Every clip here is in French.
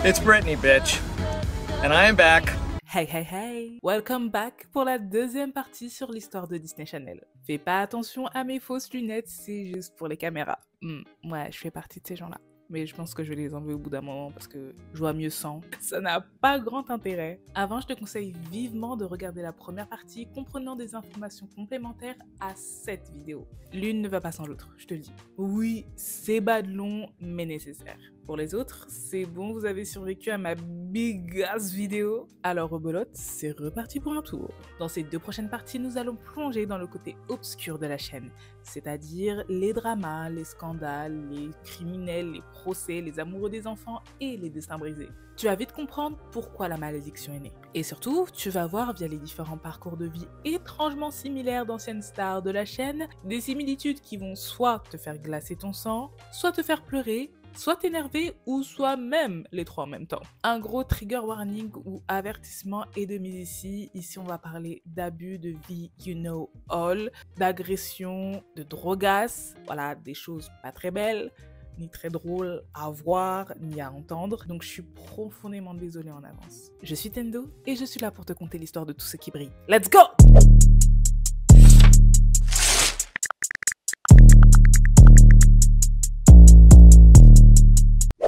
It's Britney, bitch. And I am back. Hey hey hey! Welcome back pour la deuxième partie sur l'histoire de Disney Channel. Fais pas attention à mes fausses lunettes, c'est juste pour les caméras. Ouais, je fais partie de ces gens-là. Mais je pense que je vais les enlever au bout d'un moment parce que je vois mieux sans. Ça n'a pas grand intérêt. Avant, je te conseille vivement de regarder la première partie comprenant des informations complémentaires à cette vidéo. L'une ne va pas sans l'autre, je te le dis. Oui, c'est bas de long, mais nécessaire. Pour les autres, c'est bon, vous avez survécu à ma big ass vidéo. Alors rebelote, c'est reparti pour un tour. Dans ces deux prochaines parties, nous allons plonger dans le côté obscur de la chaîne, c'est-à-dire les dramas, les scandales, les criminels, les procès, les amoureux des enfants et les destins brisés. Tu vas vite comprendre pourquoi la malédiction est née. Et surtout, tu vas voir via les différents parcours de vie étrangement similaires d'anciennes stars de la chaîne, des similitudes qui vont soit te faire glacer ton sang, soit te faire pleurer, soit t'énerver ou soit même les trois en même temps. Un gros trigger warning ou avertissement est de mise ici. Ici, on va parler d'abus de vie, you know all, d'agression, de drogasses, voilà, des choses pas très belles, ni très drôles à voir, ni à entendre. Donc je suis profondément désolée en avance. Je suis Tendo et je suis là pour te conter l'histoire de tout ce qui brille. Let's go!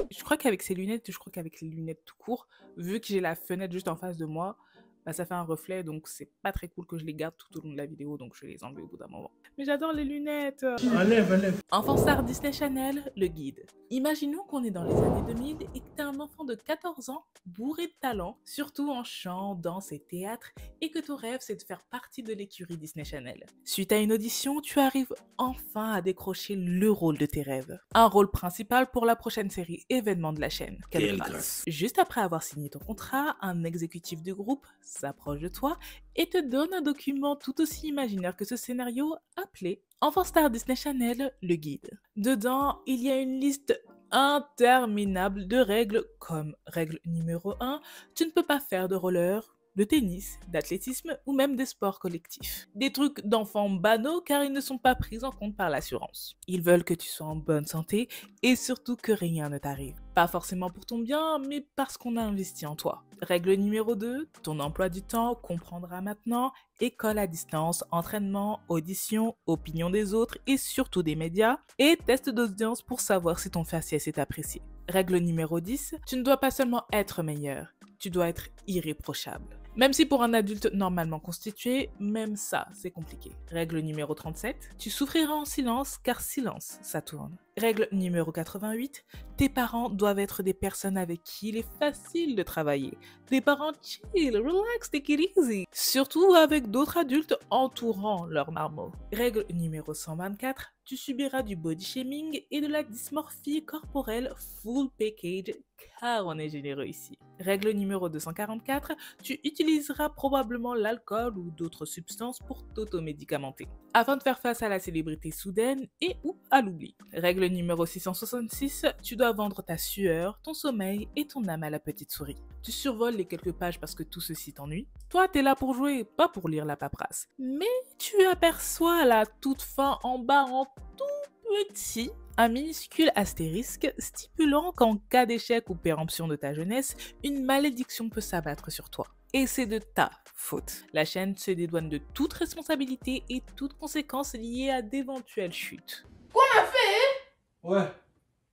Je crois qu'avec ces lunettes, je crois qu'avec les lunettes tout court, vu que j'ai la fenêtre juste en face de moi, bah ça fait un reflet, donc c'est pas très cool que je les garde tout au long de la vidéo, donc je vais les enlever au bout d'un moment. Mais j'adore les lunettes! Enlève. Enfant star Disney Channel, le guide. Imaginons qu'on est dans les années 2000 et que t'es un enfant de 14 ans, bourré de talent, surtout en chant, danse et théâtre, et que ton rêve c'est de faire partie de l'écurie Disney Channel. Suite à une audition, tu arrives enfin à décrocher le rôle de tes rêves. Un rôle principal pour la prochaine série événement de la chaîne. Quelle grâce! Juste après avoir signé ton contrat, un exécutif du groupe s'approche de toi et te donne un document tout aussi imaginaire que ce scénario appelé Enfant Star Disney Channel, le guide. Dedans, il y a une liste interminable de règles comme règle numéro 1, tu ne peux pas faire de roller, de tennis, d'athlétisme ou même des sports collectifs. Des trucs d'enfants banaux car ils ne sont pas pris en compte par l'assurance. Ils veulent que tu sois en bonne santé et surtout que rien ne t'arrive. Pas forcément pour ton bien, mais parce qu'on a investi en toi. Règle numéro 2, ton emploi du temps comprendra maintenant école à distance, entraînement, audition, opinion des autres et surtout des médias, et test d'audience pour savoir si ton faciès est apprécié. Règle numéro 10, tu ne dois pas seulement être meilleur, tu dois être irréprochable. Même si pour un adulte normalement constitué, même ça, c'est compliqué. Règle numéro 37, tu souffriras en silence car silence, ça tourne. Règle numéro 88, tes parents doivent être des personnes avec qui il est facile de travailler. Des parents chill, relax, take it easy. Surtout avec d'autres adultes entourant leur marmot. Règle numéro 124, tu subiras du body shaming et de la dysmorphie corporelle full package car on est généreux ici. Règle numéro 244, tu utiliseras probablement l'alcool ou d'autres substances pour t'automédicamenter afin de faire face à la célébrité soudaine et ou à l'oubli. Règle numéro 666, tu dois vendre ta sueur, ton sommeil et ton âme à la petite souris. Tu survoles les quelques pages parce que tout ceci t'ennuie. Toi, t'es là pour jouer, pas pour lire la paperasse. Mais tu aperçois à la toute fin en bas en tout petit un minuscule astérisque stipulant qu'en cas d'échec ou péremption de ta jeunesse, une malédiction peut s'abattre sur toi. Et c'est de ta faute. La chaîne se dédouane de toute responsabilité et toute conséquence liée à d'éventuelles chutes. Quoi m'a fait? Ouais.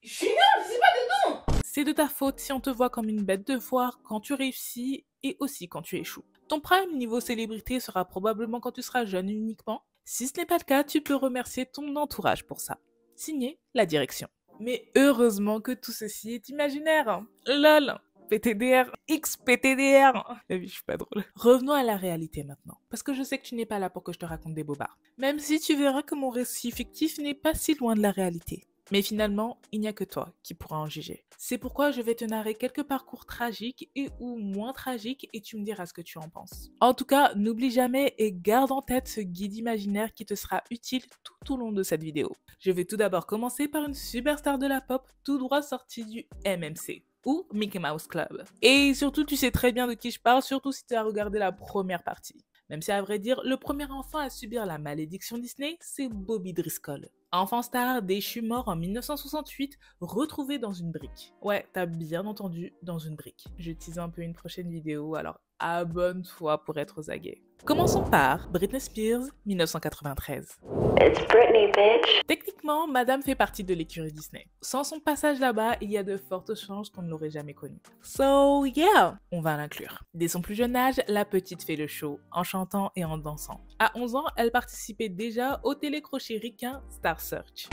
Je suis nulle, je sais pas dedans. C'est de ta faute si on te voit comme une bête de foire quand tu réussis et aussi quand tu échoues. Ton prime niveau célébrité sera probablement quand tu seras jeune uniquement. Si ce n'est pas le cas, tu peux remercier ton entourage pour ça. Signé, la direction. Mais heureusement que tout ceci est imaginaire. LOL, PTDR, XPTDR. La vie, je suis pas drôle. Revenons à la réalité maintenant. Parce que je sais que tu n'es pas là pour que je te raconte des bobards. Même si tu verras que mon récit fictif n'est pas si loin de la réalité. Mais finalement, il n'y a que toi qui pourras en juger. C'est pourquoi je vais te narrer quelques parcours tragiques et ou moins tragiques et tu me diras ce que tu en penses. En tout cas, n'oublie jamais et garde en tête ce guide imaginaire qui te sera utile tout au long de cette vidéo. Je vais tout d'abord commencer par une superstar de la pop tout droit sortie du MMC. Ou Mickey Mouse Club. Et surtout, tu sais très bien de qui je parle, surtout si tu as regardé la première partie. Même si à vrai dire, le premier enfant à subir la malédiction Disney, c'est Bobby Driscoll. Enfant star, déchu mort en 1968, retrouvé dans une brique. Ouais, t'as bien entendu, dans une brique. Je tease un peu une prochaine vidéo, alors abonne-toi pour être aux aguets. Commençons par Britney Spears, 1993. It's Britney, bitch. Techniquement, Madame fait partie de l'écurie Disney. Sans son passage là-bas, il y a de fortes chances qu'on ne l'aurait jamais connue. So yeah, on va l'inclure. Dès son plus jeune âge, la petite fait le show, en chantant et en dansant. À 11 ans, elle participait déjà au télécrochet ricain Star Search.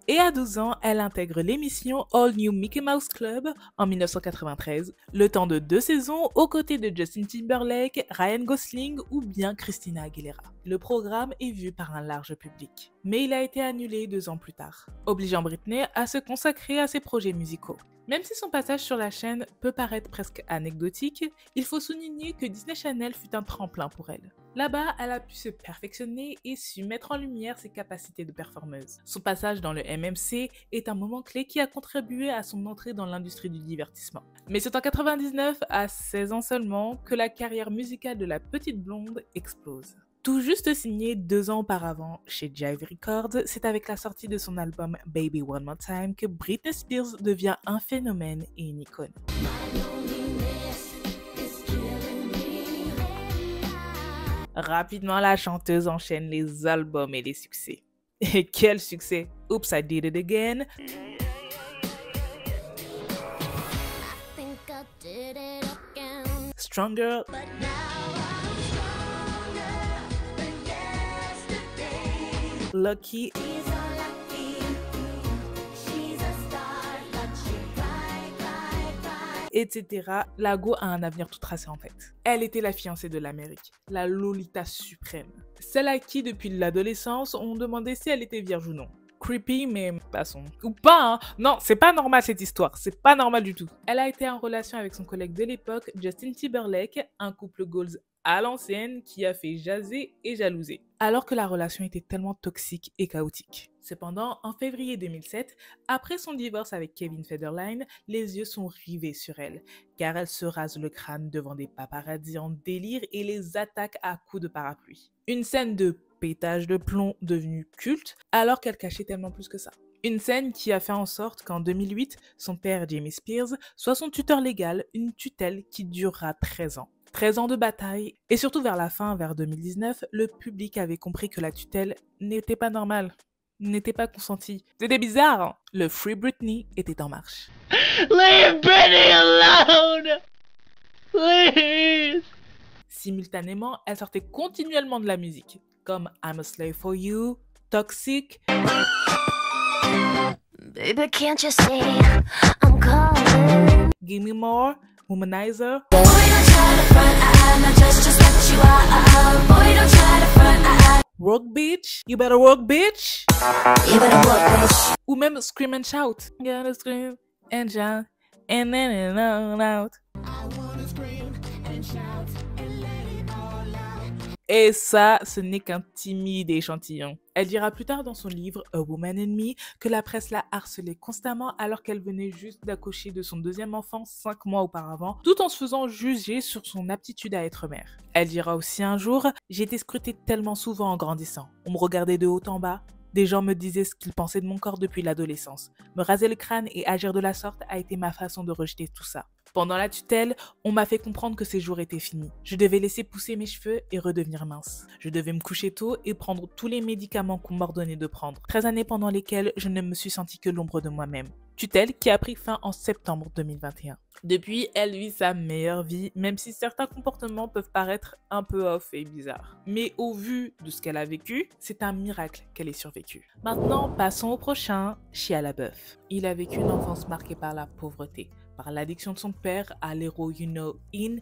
Et à 12 ans, elle intègre l'émission All New Mickey Mouse Club en 1993, le temps de 2 saisons aux côtés de Justin Timberlake, Ryan Gosling ou bien Christina Aguilera. Le programme est vu par un large public, mais il a été annulé 2 ans plus tard, obligeant Britney à se consacrer à ses projets musicaux. Même si son passage sur la chaîne peut paraître presque anecdotique, il faut souligner que Disney Channel fut un tremplin pour elle. Là-bas, elle a pu se perfectionner et su mettre en lumière ses capacités de performeuse. Son passage dans le MMC est un moment clé qui a contribué à son entrée dans l'industrie du divertissement. Mais c'est en 99, à 16 ans seulement, que la carrière musicale de la petite blonde explose. Tout juste signé 2 ans auparavant chez Jive Records, c'est avec la sortie de son album Baby One More Time que Britney Spears devient un phénomène et une icône. Rapidement, la chanteuse enchaîne les albums et les succès. Et quel succès! Oops, I Did It Again, Stronger, Lucky, etc. La Go a un avenir tout tracé en fait. Elle était la fiancée de l'Amérique, la Lolita suprême. Celle à qui, depuis l'adolescence, on demandait si elle était vierge ou non. Creepy, mais passons. Ou pas, hein. Non, c'est pas normal cette histoire, c'est pas normal du tout. Elle a été en relation avec son collègue de l'époque, Justin Timberlake, un couple goals à l'ancienne qui a fait jaser et jalouser, alors que la relation était tellement toxique et chaotique. Cependant, en février 2007, après son divorce avec Kevin Federline, les yeux sont rivés sur elle, car elle se rase le crâne devant des paparazzis en délire et les attaque à coups de parapluie. Une scène de pétage de plomb devenue culte, alors qu'elle cachait tellement plus que ça. Une scène qui a fait en sorte qu'en 2008, son père Jamie Spears soit son tuteur légal, une tutelle qui durera 13 ans. 13 ans de bataille, et surtout vers la fin, vers 2019, le public avait compris que la tutelle n'était pas normale, n'était pas consentie. C'était bizarre, hein. Le Free Britney était en marche. Leave Britney alone! Please! Simultanément, elle sortait continuellement de la musique, comme I'm a Slave for You, Toxic, Baby, can't you see I'm calling? Give Me More, Womanizer, Boy, don't try to front, I'm not just what you are. Boy, don't try to front, Work Bitch, You Better Work Bitch, you better work, bitch. ou même Scream and Shout. Gotta scream and shout, and then and on out. Et ça, ce n'est qu'un timide échantillon. Elle dira plus tard dans son livre A Woman in Me que la presse l'a harcelée constamment alors qu'elle venait juste d'accoucher de son 2e enfant 5 mois auparavant, tout en se faisant juger sur son aptitude à être mère. Elle dira aussi un jour « J'ai été scrutée tellement souvent en grandissant. On me regardait de haut en bas. Des gens me disaient ce qu'ils pensaient de mon corps depuis l'adolescence. Me raser le crâne et agir de la sorte a été ma façon de rejeter tout ça. Pendant la tutelle, on m'a fait comprendre que ces jours étaient finis. Je devais laisser pousser mes cheveux et redevenir mince. Je devais me coucher tôt et prendre tous les médicaments qu'on m'ordonnait de prendre. 13 années pendant lesquelles je ne me suis sentie que l'ombre de moi-même. Tutelle qui a pris fin en septembre 2021. Depuis, elle vit sa meilleure vie, même si certains comportements peuvent paraître un peu off et bizarres. Mais au vu de ce qu'elle a vécu, c'est un miracle qu'elle ait survécu. Maintenant, passons au prochain, Shia LaBeouf. Il a vécu une enfance marquée par la pauvreté, par l'addiction de son père à l'héroïno-in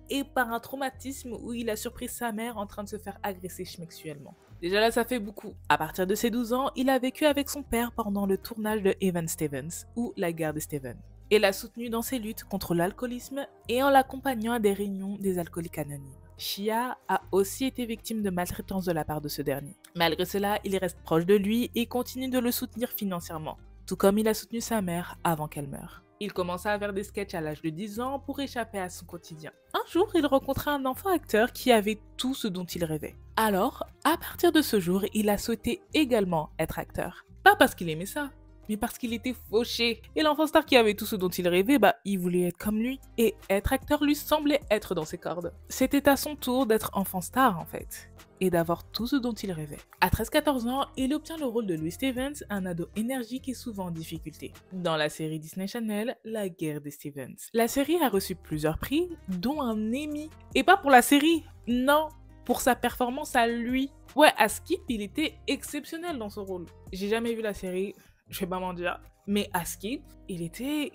et par un traumatisme où il a surpris sa mère en train de se faire agresser sexuellement. Déjà là, ça fait beaucoup. À partir de ses 12 ans, il a vécu avec son père pendant le tournage de Evan Stevens, ou La guerre de Steven. Et l'a soutenu dans ses luttes contre l'alcoolisme et en l'accompagnant à des réunions des alcooliques anonymes. Shia a aussi été victime de maltraitance de la part de ce dernier. Malgré cela, il reste proche de lui et continue de le soutenir financièrement, tout comme il a soutenu sa mère avant qu'elle meure. Il commença à faire des sketchs à l'âge de 10 ans pour échapper à son quotidien. Un jour, il rencontra un enfant acteur qui avait tout ce dont il rêvait. Alors, à partir de ce jour, il a souhaité également être acteur. Pas parce qu'il aimait ça, mais parce qu'il était fauché. Et l'enfant star qui avait tout ce dont il rêvait, il voulait être comme lui. Et être acteur lui semblait être dans ses cordes. C'était à son tour d'être enfant star en fait. Et d'avoir tout ce dont il rêvait. À 13-14 ans, il obtient le rôle de Louis Stevens, un ado énergique et souvent en difficulté, dans la série Disney Channel, La guerre des Stevens. La série a reçu plusieurs prix, dont un Emmy. Et pas pour la série, non, pour sa performance à lui. Ouais, à Skip, il était exceptionnel dans ce rôle. J'ai jamais vu la série, je vais pas m'en dire. Mais à Skip, il était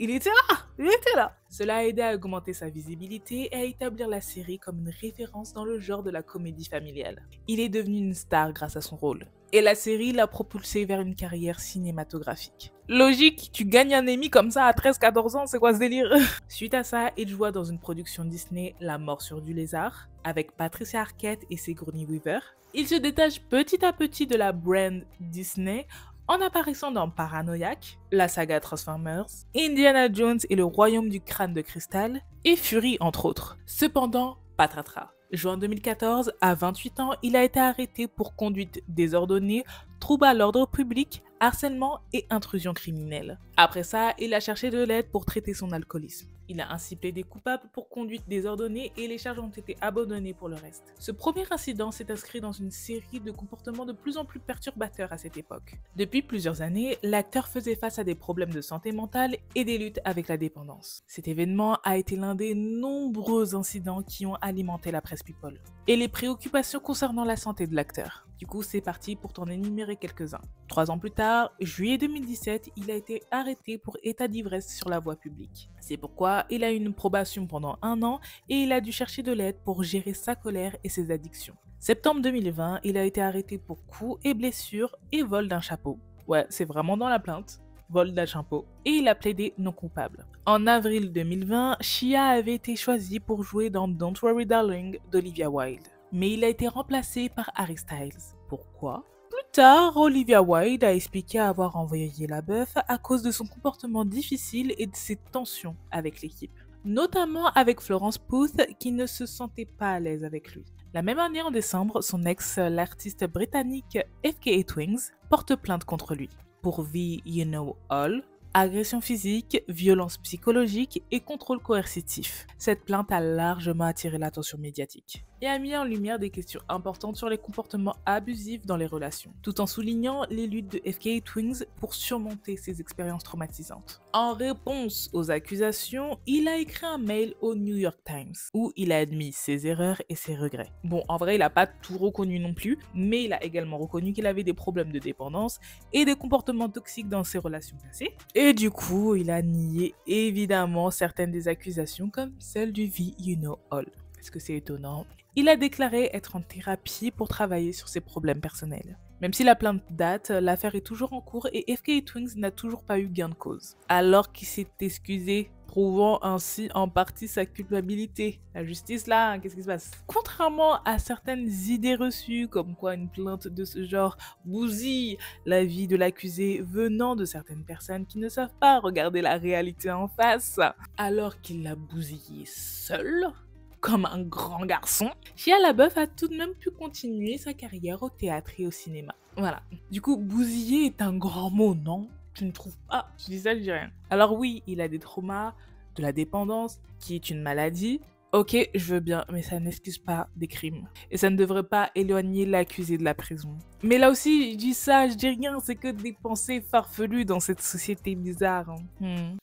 là. Cela a aidé à augmenter sa visibilité et à établir la série comme une référence dans le genre de la comédie familiale. Il est devenu une star grâce à son rôle. Et la série l'a propulsé vers une carrière cinématographique. Logique, tu gagnes un Emmy comme ça à 13-14 ans, c'est quoi ce délire? Suite à ça, il joua dans une production Disney, La morsure du lézard, avec Patricia Arquette et Sigourney Weaver. Il se détache petit à petit de la brand Disney en apparaissant dans Paranoiac, la saga Transformers, Indiana Jones et le royaume du crâne de cristal, et Fury entre autres. Cependant, patatras. Juin 2014, à 28 ans, il a été arrêté pour conduite désordonnée, trouble à l'ordre public, harcèlement et intrusion criminelle. Après ça, il a cherché de l'aide pour traiter son alcoolisme. Il a ainsi plaidé coupable pour conduite désordonnée et les charges ont été abandonnées pour le reste. Ce premier incident s'est inscrit dans une série de comportements de plus en plus perturbateurs à cette époque. Depuis plusieurs années, l'acteur faisait face à des problèmes de santé mentale et des luttes avec la dépendance. Cet événement a été l'un des nombreux incidents qui ont alimenté la presse people et les préoccupations concernant la santé de l'acteur. Du coup, c'est parti pour t'en énumérer quelques-uns. 3 ans plus tard, juillet 2017, il a été arrêté pour état d'ivresse sur la voie publique. C'est pourquoi il a eu une probation pendant 1 an et il a dû chercher de l'aide pour gérer sa colère et ses addictions. Septembre 2020, il a été arrêté pour coups et blessures et vol d'un chapeau. Ouais, c'est vraiment dans la plainte. Vol d'un chapeau. Et il a plaidé non coupable. En avril 2020, Shia avait été choisi pour jouer dans Don't Worry Darling d'Olivia Wilde. Mais il a été remplacé par Harry Styles. Pourquoi ? Plus tard, Olivia Wilde a expliqué avoir envoyé la bœuf à cause de son comportement difficile et de ses tensions avec l'équipe. Notamment avec Florence Pugh qui ne se sentait pas à l'aise avec lui. La même année, en décembre, son ex, l'artiste britannique FKA Twigs, porte plainte contre lui pour The You Know All, agression physique, violence psychologique et contrôle coercitif. Cette plainte a largement attiré l'attention médiatique et a mis en lumière des questions importantes sur les comportements abusifs dans les relations, tout en soulignant les luttes de FKA Twigs pour surmonter ces expériences traumatisantes. En réponse aux accusations, il a écrit un mail au New York Times où il a admis ses erreurs et ses regrets. Bon, en vrai, il n'a pas tout reconnu non plus, mais il a également reconnu qu'il avait des problèmes de dépendance et des comportements toxiques dans ses relations passées. Et du coup, il a nié évidemment certaines des accusations comme celle du The You Know All. Est-ce que c'est étonnant ? Il a déclaré être en thérapie pour travailler sur ses problèmes personnels. Même si la plainte date, l'affaire est toujours en cours et FKA Twigs n'a toujours pas eu gain de cause. Alors qu'il s'est excusé, prouvant ainsi en partie sa culpabilité. La justice là, qu'est-ce qui se passe ? Contrairement à certaines idées reçues, comme quoi une plainte de ce genre bousille la vie de l'accusé venant de certaines personnes qui ne savent pas regarder la réalité en face, alors qu'il l'a bousillé seul, comme un grand garçon, Shia LaBeouf a tout de même pu continuer sa carrière au théâtre et au cinéma. Voilà. Du coup, bousiller est un grand mot, non ? Tu ne trouves pas ? Je dis ça, je dis rien. Alors oui, il a des traumas, de la dépendance, qui est une maladie. Ok, je veux bien, mais ça n'excuse pas des crimes. Et ça ne devrait pas éloigner l'accusé de la prison. Mais là aussi, je dis ça, je dis rien, c'est que des pensées farfelues dans cette société bizarre.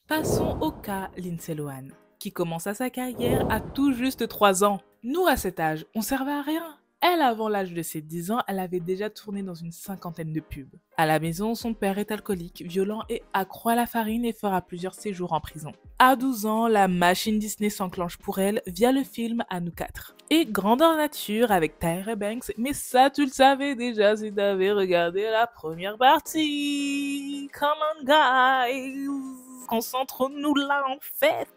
Passons au cas Lindsay Lohan, qui commença sa carrière à tout juste 3 ans. Nous, à cet âge, on servait à rien. Elle, avant l'âge de ses 10 ans, elle avait déjà tourné dans une 50aine de pubs. À la maison, son père est alcoolique, violent et accro à la farine et fera plusieurs séjours en prison. À 12 ans, la machine Disney s'enclenche pour elle via le film À nous 4. Et grandeur nature avec Tyra Banks, mais ça tu le savais déjà si t'avais regardé la première partie. Come on guys, concentrons-nous là en fait.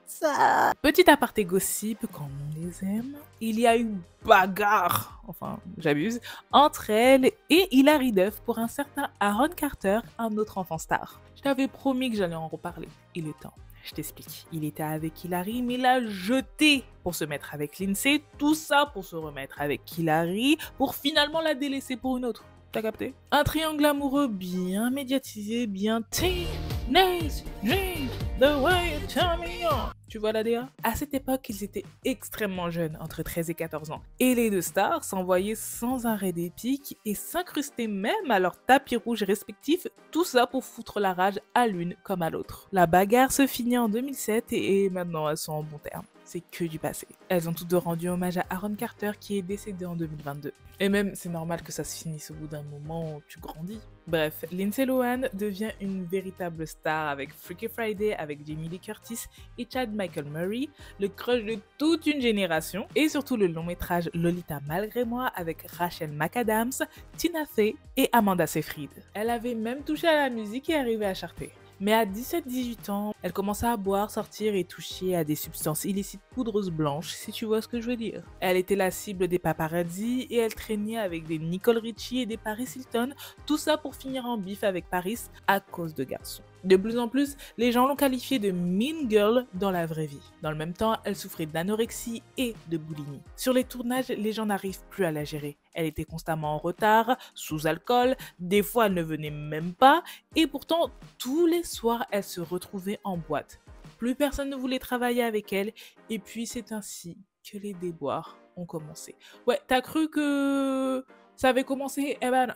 Petit aparté gossip, comme on les aime, il y a eu bagarre, enfin j'abuse, entre elle et Hilary Duff pour un certain Aaron Carter, un autre enfant star. Je t'avais promis que j'allais en reparler, il est temps. je t'explique. Il était avec Hilary, mais l'a jeté pour se mettre avec Lindsay. Tout ça pour se remettre avec Hilary, pour finalement la délaisser pour une autre. T'as capté? Un triangle amoureux bien médiatisé, bien Teenage Dream, the way you turn me on. Tu vois la DA? À cette époque, ils étaient extrêmement jeunes, entre 13 et 14 ans. Et les deux stars s'envoyaient sans arrêt des pics et s'incrustaient même à leur tapis rouge respectifs, tout ça pour foutre la rage à l'une comme à l'autre. La bagarre se finit en 2007 et maintenant elles sont en bon terme. C'est que du passé. Elles ont toutes deux rendu hommage à Aaron Carter qui est décédé en 2022. Et même, c'est normal que ça se finisse au bout d'un moment où tu grandis. Bref, Lindsay Lohan devient une véritable star avec Freaky Friday avec Jamie Lee Curtis et Chad Michael Murray, le crush de toute une génération, et surtout le long métrage Lolita malgré moi avec Rachel McAdams, Tina Fey et Amanda Seyfried. Elle avait même touché à la musique et arrivé à charter. Mais à 17-18 ans, elle commença à boire, sortir et toucher à des substances illicites poudreuses blanches, si tu vois ce que je veux dire. Elle était la cible des paparazzi et elle traînait avec des Nicole Richie et des Paris Hilton, tout ça pour finir en bif avec Paris à cause de garçons. De plus en plus, les gens l'ont qualifiée de mean girl dans la vraie vie. Dans le même temps, elle souffrait d'anorexie et de boulimie. Sur les tournages, les gens n'arrivent plus à la gérer. Elle était constamment en retard, sous alcool, des fois elle ne venait même pas, et pourtant tous les soirs elle se retrouvait en boîte. Plus personne ne voulait travailler avec elle, et puis c'est ainsi que les déboires ont commencé. Ouais, t'as cru que ça avait commencé? Eh ben,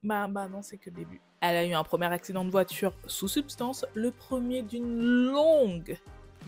non, c'est que le début. Elle a eu un premier accident de voiture sous substance, le premier d'une longue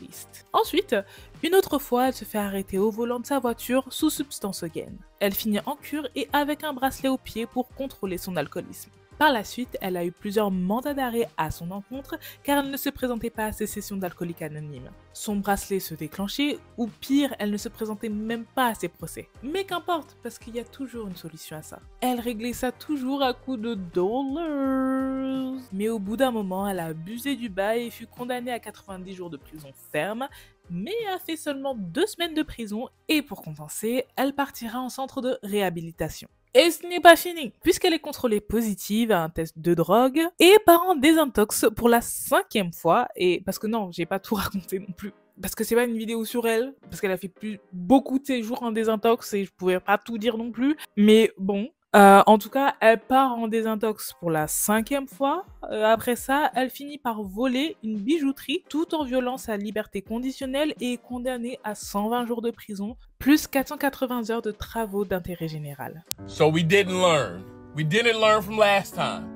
liste. Ensuite, une autre fois, elle se fait arrêter au volant de sa voiture sous substance again. Elle finit en cure et avec un bracelet au pied pour contrôler son alcoolisme. Par la suite, elle a eu plusieurs mandats d'arrêt à son encontre car elle ne se présentait pas à ses sessions d'alcoolique anonyme. Son bracelet se déclenchait ou pire, elle ne se présentait même pas à ses procès. Mais qu'importe, parce qu'il y a toujours une solution à ça. Elle réglait ça toujours à coups de dollars. Mais au bout d'un moment, elle a abusé du bail et fut condamnée à 90 jours de prison ferme, mais a fait seulement 2 semaines de prison et pour compenser, elle partira en centre de réhabilitation. Et ce n'est pas fini, puisqu'elle est contrôlée positive à un test de drogue et part en désintox pour la 5e fois. Et parce que non, j'ai pas tout raconté non plus. Parce que c'est pas une vidéo sur elle, parce qu'elle a fait beaucoup de séjours en désintox et je pouvais pas tout dire non plus. Mais bon. En tout cas, elle part en désintox pour la 5e fois. Après ça, elle finit par voler une bijouterie tout en violant sa liberté conditionnelle et est condamnée à 120 jours de prison, plus 480 heures de travaux d'intérêt général. So we didn't learn. We didn't learn from last time.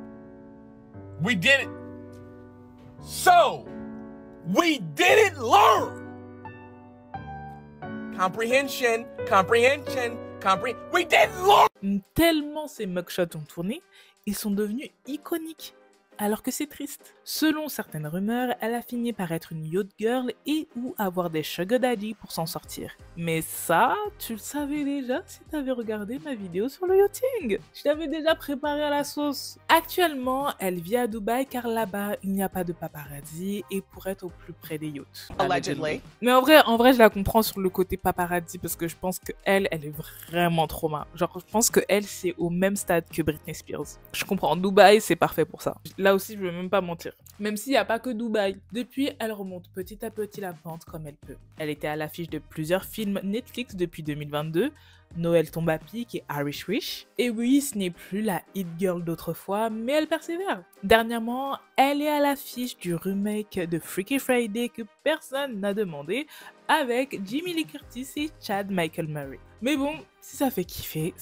We didn't. So we didn't learn. Comprehension, comprehension. We didn't learn. Tellement ces mugshots ont tourné, ils sont devenus iconiques. Alors que c'est triste. Selon certaines rumeurs, elle a fini par être une yacht girl et ou avoir des sugar daddy pour s'en sortir. Mais ça, tu le savais déjà si t'avais regardé ma vidéo sur le yachting. Je t'avais déjà préparé à la sauce. Actuellement, elle vit à Dubaï car là-bas, il n'y a pas de paparazzi et pour être au plus près des yachts. Allegedly. Mais en vrai, je la comprends sur le côté paparazzi parce que je pense que elle est vraiment trop mal. Genre, je pense que elle, c'est au même stade que Britney Spears. Je comprends, Dubaï, c'est parfait pour ça. Là aussi, je vais même pas mentir. Même s'il n'y a pas que Dubaï. Depuis, elle remonte petit à petit la pente comme elle peut. Elle était à l'affiche de plusieurs films Netflix depuis 2022. Noël tombe à pic et Irish Wish. Et oui, ce n'est plus la hit girl d'autrefois, mais elle persévère. Dernièrement, elle est à l'affiche du remake de Freaky Friday que personne n'a demandé, avec Jamie Lee Curtis et Chad Michael Murray. Mais bon, si ça fait kiffer,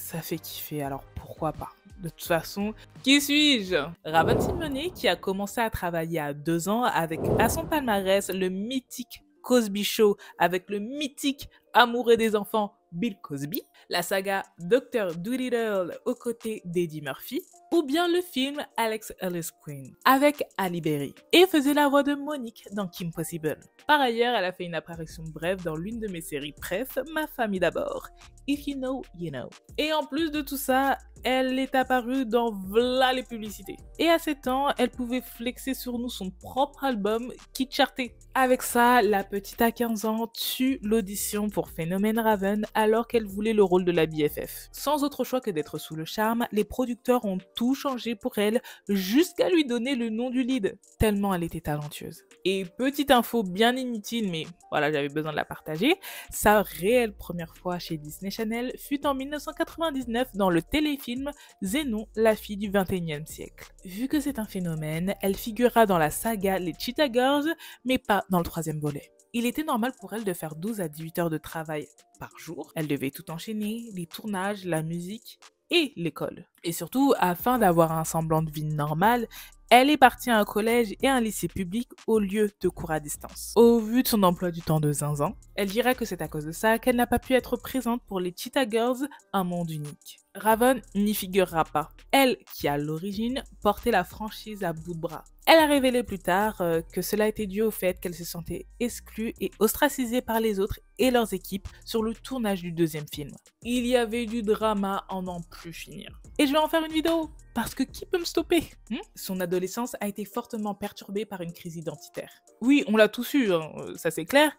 alors pourquoi pas? De toute façon, qui suis-je? Raven Simone qui a commencé à travailler à 2 ans avec à son palmarès le mythique Cosby Show avec le mythique amoureux des enfants Bill Cosby, la saga Dr. Dolittle aux côtés d'Eddie Murphy, ou bien le film Alex Ellis Queen avec Halle Berry, et faisait la voix de Monique dans Kim Possible. Par ailleurs, elle a fait une apparition brève dans l'une de mes séries préf, Ma famille d'abord, If you know, you know. Et en plus de tout ça, elle est apparue dans v'là les publicités. Et à 7 ans, elle pouvait flexer sur nous son propre album qui chartait. Avec ça, la petite à 15 ans tue l'audition pour Phénomène Raven alors qu'elle voulait le rôle de la BFF. Sans autre choix que d'être sous le charme, les producteurs ont tout tout changé pour elle jusqu'à lui donner le nom du lead, tellement elle était talentueuse. Et petite info bien inutile, mais voilà, j'avais besoin de la partager, sa réelle première fois chez Disney Channel fut en 1999 dans le téléfilm Zénon, la fille du 21e siècle. Vu que c'est un phénomène, elle figurera dans la saga Les Cheetah Girls, mais pas dans le 3e volet. Il était normal pour elle de faire 12 à 18 heures de travail par jour. Elle devait tout enchaîner, les tournages, la musique et l'école. Et surtout, afin d'avoir un semblant de vie normal, elle est partie à un collège et un lycée public au lieu de cours à distance. Au vu de son emploi du temps de zinzin, elle dira que c'est à cause de ça qu'elle n'a pas pu être présente pour les Cheetah Girls, un monde unique. Raven n'y figurera pas. Elle, qui à l'origine portait la franchise à bout de bras. Elle a révélé plus tard que cela était dû au fait qu'elle se sentait exclue et ostracisée par les autres et leurs équipes sur le tournage du 2e film. Il y avait du drama en n'en plus finir. Et je vais en faire une vidéo, parce que qui peut me stopper? Son adolescence a été fortement perturbée par une crise identitaire. Oui, on l'a tous eu, hein, ça c'est clair,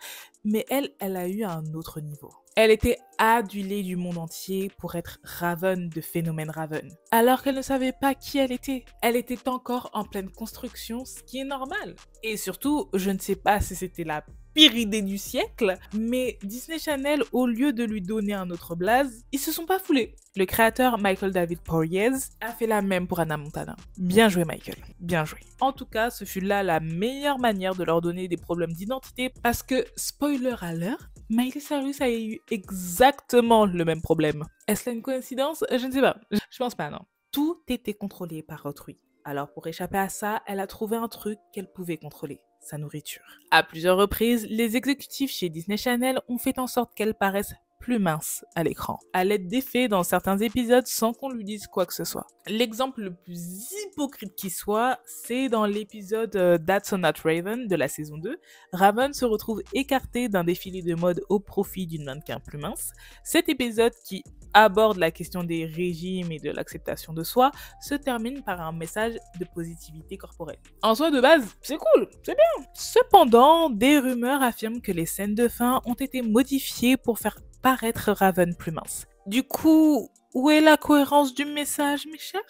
mais elle a eu un autre niveau. Elle était adulée du monde entier pour être Raven de Phénomène Raven, alors qu'elle ne savait pas qui elle était. Elle était encore en pleine construction, ce qui est normal. Et surtout, je ne sais pas si c'était la pire idée du siècle, mais Disney Channel, au lieu de lui donner un autre blaze, ils se sont pas foulés. Le créateur Michael David Poirier a fait la même pour Hannah Montana. Bien joué Michael, bien joué. En tout cas, ce fut là la meilleure manière de leur donner des problèmes d'identité parce que, spoiler alert, Miley Cyrus a eu exactement le même problème. Est-ce là une coïncidence? Je ne sais pas. Je pense pas, non. Tout était contrôlé par autrui. Alors pour échapper à ça, elle a trouvé un truc qu'elle pouvait contrôler. Sa nourriture. À plusieurs reprises, les exécutifs chez Disney Channel ont fait en sorte qu'elle paraisse plus mince à l'écran, à l'aide d'effets dans certains épisodes sans qu'on lui dise quoi que ce soit. L'exemple le plus hypocrite qui soit, c'est dans l'épisode That's So Not Raven de la saison 2. Raven se retrouve écartée d'un défilé de mode au profit d'une mannequin plus mince. Cet épisode qui aborde la question des régimes et de l'acceptation de soi se termine par un message de positivité corporelle. En soi, de base, c'est cool, c'est bien. Cependant, des rumeurs affirment que les scènes de fin ont été modifiées pour faire paraître Raven plus mince. Du coup, où est la cohérence du message, mes chers?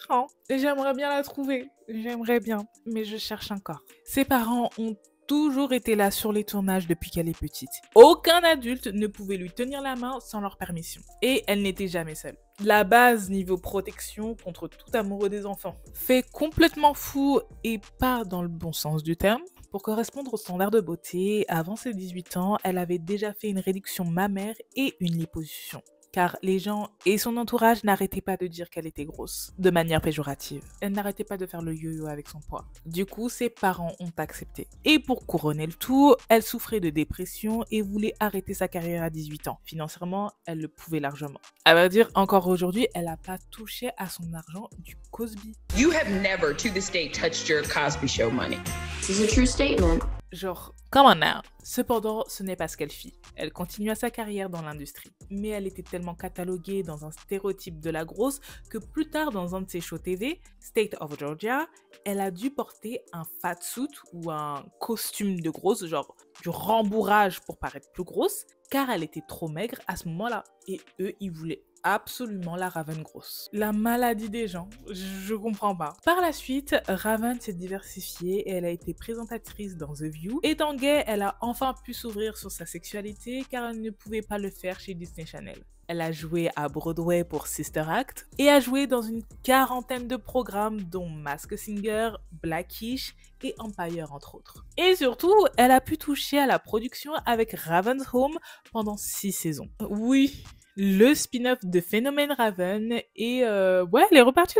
J'aimerais bien la trouver, j'aimerais bien, mais je cherche encore. Ses parents ont toujours été là sur les tournages depuis qu'elle est petite. Aucun adulte ne pouvait lui tenir la main sans leur permission. Et elle n'était jamais seule. La base niveau protection contre tout amoureux des enfants. Fait complètement fou et pas dans le bon sens du terme. Pour correspondre aux standards de beauté, avant ses 18 ans, elle avait déjà fait une réduction mammaire et une liposuction. Car les gens et son entourage n'arrêtaient pas de dire qu'elle était grosse, de manière péjorative. Elle n'arrêtait pas de faire le yo-yo avec son poids. Du coup, ses parents ont accepté. Et pour couronner le tout, elle souffrait de dépression et voulait arrêter sa carrière à 18 ans. Financièrement, elle le pouvait largement. À vrai dire, encore aujourd'hui, elle n'a pas touché à son argent du Cosby. You have never, to this day, touched your Cosby Show money. This is a true statement. Genre, come on now. Cependant, ce n'est pas ce qu'elle fit. Elle continua sa carrière dans l'industrie. Mais elle était tellement cataloguée dans un stéréotype de la grosse que plus tard dans un de ses shows TV, State of Georgia, elle a dû porter un fat suit ou un costume de grosse, genre du rembourrage pour paraître plus grosse, car elle était trop maigre à ce moment-là. Et eux, ils voulaient absolument la Raven grosse. La maladie des gens, je comprends pas. Par la suite, Raven s'est diversifiée et elle a été présentatrice dans The View. Étant gay, elle a enfin pu s'ouvrir sur sa sexualité car elle ne pouvait pas le faire chez Disney Channel. Elle a joué à Broadway pour Sister Act et a joué dans une quarantaine de programmes dont Masked Singer, Blackish et Empire entre autres. Et surtout, elle a pu toucher à la production avec Raven's Home pendant 6 saisons. Oui, le spin-off de Phénomène Raven et ouais, elle est repartie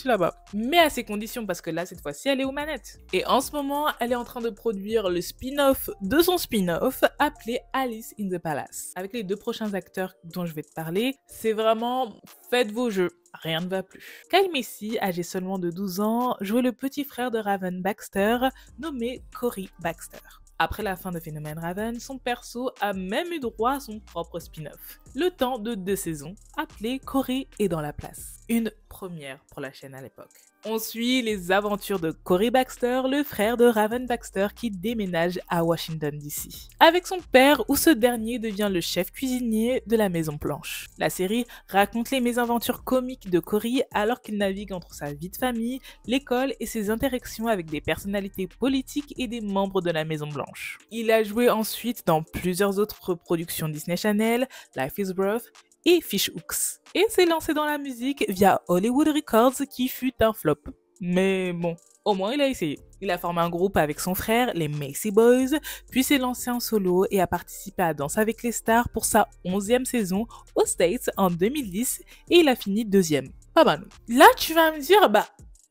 là-bas. Mais à ses conditions parce que là, cette fois-ci, elle est aux manettes. Et en ce moment, elle est en train de produire le spin-off de son spin-off appelé Alice in the Palace. Avec les 2 prochains acteurs dont je vais te parler, c'est vraiment faites vos jeux. Rien ne va plus. Kyle Macy, âgé seulement de 12 ans, jouait le petit frère de Raven Baxter, nommé Cory Baxter. Après la fin de Phénomène Raven, son perso a même eu droit à son propre spin-off. Le temps de 2 saisons, appelé Cory est dans la place. Une première pour la chaîne à l'époque. On suit les aventures de Corey Baxter, le frère de Raven Baxter qui déménage à Washington DC, avec son père où ce dernier devient le chef cuisinier de la Maison Blanche. La série raconte les mésaventures comiques de Corey alors qu'il navigue entre sa vie de famille, l'école et ses interactions avec des personnalités politiques et des membres de la Maison Blanche. Il a joué ensuite dans plusieurs autres productions Disney Channel, Life is Rough et Fish Hooks, et s'est lancé dans la musique via Hollywood Records qui fut un flop. Mais bon, au moins il a essayé. Il a formé un groupe avec son frère, les Macy Boys, puis s'est lancé en solo et a participé à Danse avec les stars pour sa 11e saison aux States en 2010 et il a fini 2e. Pas mal. Là tu vas me dire,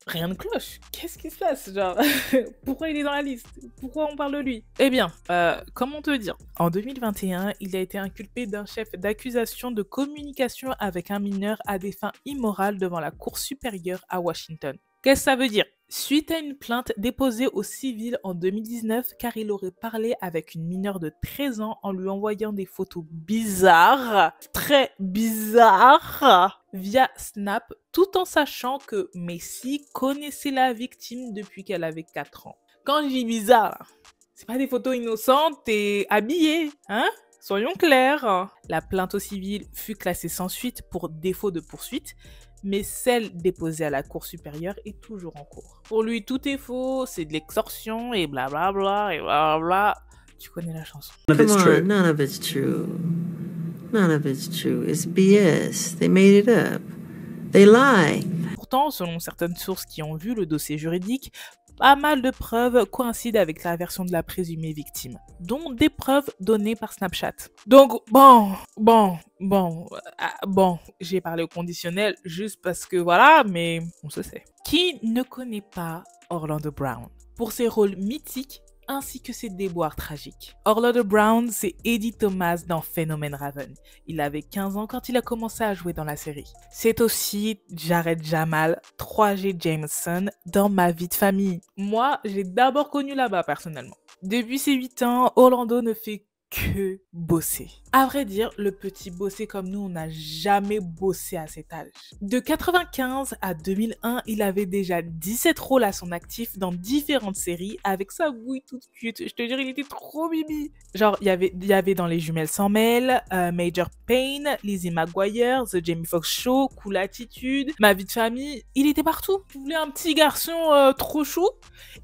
rien ne cloche. Qu'est-ce qui se passe, genre pourquoi il est dans la liste? Pourquoi on parle de lui? Eh bien, comment te dire? En 2021, il a été inculpé d'un chef d'accusation de communication avec un mineur à des fins immorales devant la Cour supérieure à Washington. Qu'est-ce que ça veut dire? Suite à une plainte déposée au civil en 2019 car il aurait parlé avec une mineure de 13 ans en lui envoyant des photos bizarres, très bizarres, via Snap, tout en sachant que Macy connaissait la victime depuis qu'elle avait 4 ans. Quand je dis bizarre, c'est pas des photos innocentes et habillées, hein? Soyons clairs. La plainte au civil fut classée sans suite pour défaut de poursuite, mais celle déposée à la Cour supérieure est toujours en cours. Pour lui, tout est faux, c'est de l'extorsion et blablabla et blablabla. Tu connais la chanson. Come on, none of it's true. None of it's true. It's BS. They made it up. They lie. Pourtant, selon certaines sources qui ont vu le dossier juridique, pas mal de preuves coïncident avec la version de la présumée victime, dont des preuves données par Snapchat. Donc, bon, j'ai parlé au conditionnel juste parce que voilà, mais on se sait. Qui ne connaît pas Orlando Brown pour ses rôles mythiques ainsi que ses déboires tragiques? Orlando Brown, c'est Eddie Thomas dans Phénomène Raven. Il avait 15 ans quand il a commencé à jouer dans la série. C'est aussi Jared Jamal, 3G Jameson dans Ma vie de famille. Moi, j'ai d'abord connu là-bas personnellement. Depuis ses 8 ans, Orlando ne fait que bosser. À vrai dire, le petit bossé comme nous, on n'a jamais bossé à cet âge. De 95 à 2001, il avait déjà 17 rôles à son actif dans différentes séries avec sa bouille toute cute. Je te jure, il était trop bibi. Genre, il y avait dans Les Jumelles sans mêle, Major Payne, Lizzie McGuire, The Jamie Foxx Show, Cool Attitude, Ma vie de famille. Il était partout. Tu voulais un petit garçon trop chou?